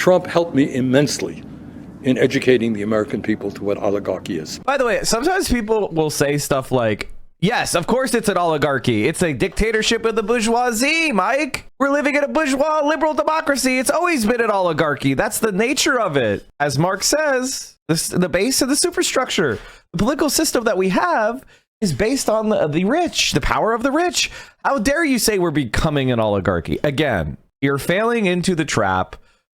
Trump helped me immensely in educating the American people to what oligarchy is. By the way, sometimes people will say stuff like, yes, of course it's an oligarchy. It's a dictatorship of the bourgeoisie, Mike. We're living in a bourgeois liberal democracy. It's always been an oligarchy. That's the nature of it. As Marx says, the base of the superstructure, the political system that we have is based on the rich, the power of the rich. How dare you say we're becoming an oligarchy? Again, you're failing into the trap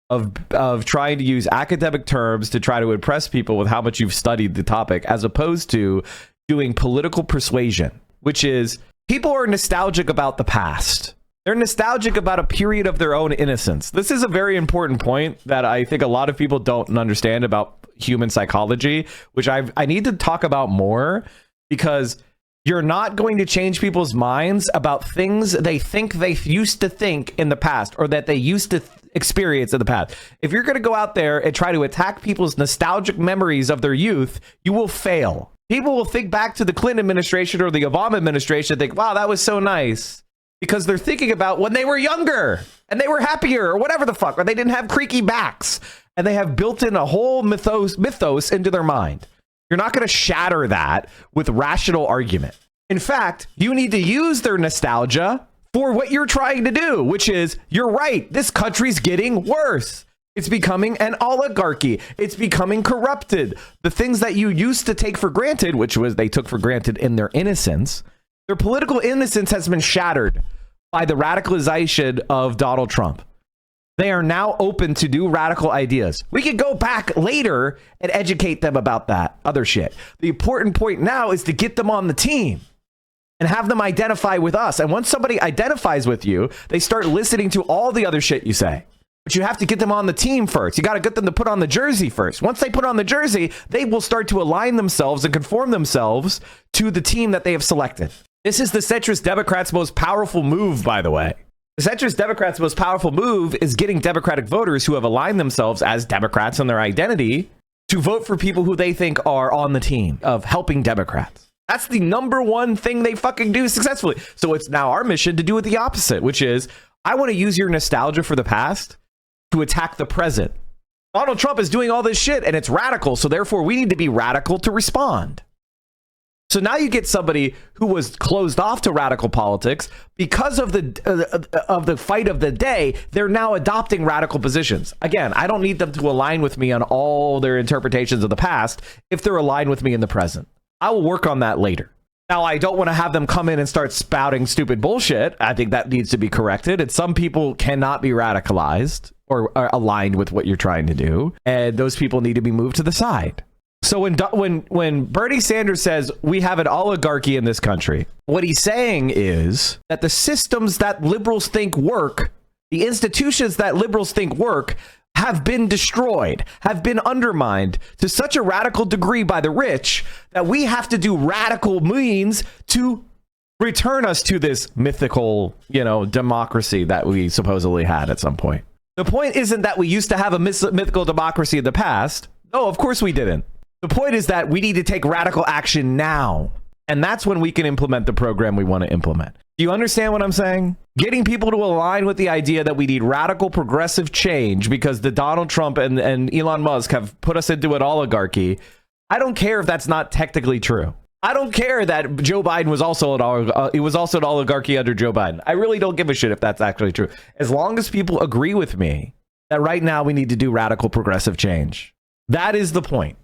of trying to use academic terms to try to impress people with how much you've studied the topic, as opposed to doing political persuasion, which is people are nostalgic about the past. They're nostalgic about a period of their own innocence. This is a very important point that I think a lot of people don't understand about human psychology, which I need to talk about more, because you're not going to change people's minds about things they think they used to think in the past, or that they used to experience in the past. If you're going to go out there and try to attack people's nostalgic memories of their youth, you will fail. People will think back to the Clinton administration or the Obama administration and think, wow, that was so nice, because they're thinking about when they were younger and they were happier or whatever the fuck, or they didn't have creaky backs, and they have built in a whole mythos into their mind. You're not going to shatter that with rational argument. In fact, you need to use their nostalgia for what you're trying to do, which is, you're right, this country's getting worse. It's becoming an oligarchy. It's becoming corrupted. The things that you used to take for granted, which was they took for granted in their innocence, their political innocence has been shattered by the radicalization of Donald Trump. They are now open to new radical ideas. We could go back later and educate them about that other shit. The important point now is to get them on the team and have them identify with us. And once somebody identifies with you, they start listening to all the other shit you say. But you have to get them on the team first. You got to get them to put on the jersey first. Once they put on the jersey, they will start to align themselves and conform themselves to the team that they have selected. This is the centrist Democrats' most powerful move, by the way. The centrist Democrats' most powerful move is getting Democratic voters who have aligned themselves as Democrats in their identity to vote for people who they think are on the team of helping Democrats. That's the number one thing they fucking do successfully. So it's now our mission to do it the opposite, which is, I want to use your nostalgia for the past to attack the present. Donald Trump is doing all this shit and it's radical. So therefore we need to be radical to respond. So now you get somebody who was closed off to radical politics because of the fight of the day. They're now adopting radical positions. Again, I don't need them to align with me on all their interpretations of the past if they're aligned with me in the present. I will work on that later. Now, I don't want to have them come in and start spouting stupid bullshit. I think that needs to be corrected. And some people cannot be radicalized or are aligned with what you're trying to do. And those people need to be moved to the side. So when Bernie Sanders says we have an oligarchy in this country, what he's saying is that the systems that liberals think work, the institutions that liberals think work, have been destroyed, have been undermined to such a radical degree by the rich that we have to do radical means to return us to this mythical, democracy that we supposedly had at some point. The point isn't that we used to have a mythical democracy in the past. No, of course we didn't. The point is that we need to take radical action now. And that's when we can implement the program we want to implement. Do you understand what I'm saying? Getting people to align with the idea that we need radical progressive change because the Donald Trump and Elon Musk have put us into an oligarchy. I don't care if that's not technically true. I don't care that Joe Biden was also an oligarchy under Joe Biden. I really don't give a shit if that's actually true. As long as people agree with me that right now we need to do radical progressive change. That is the point.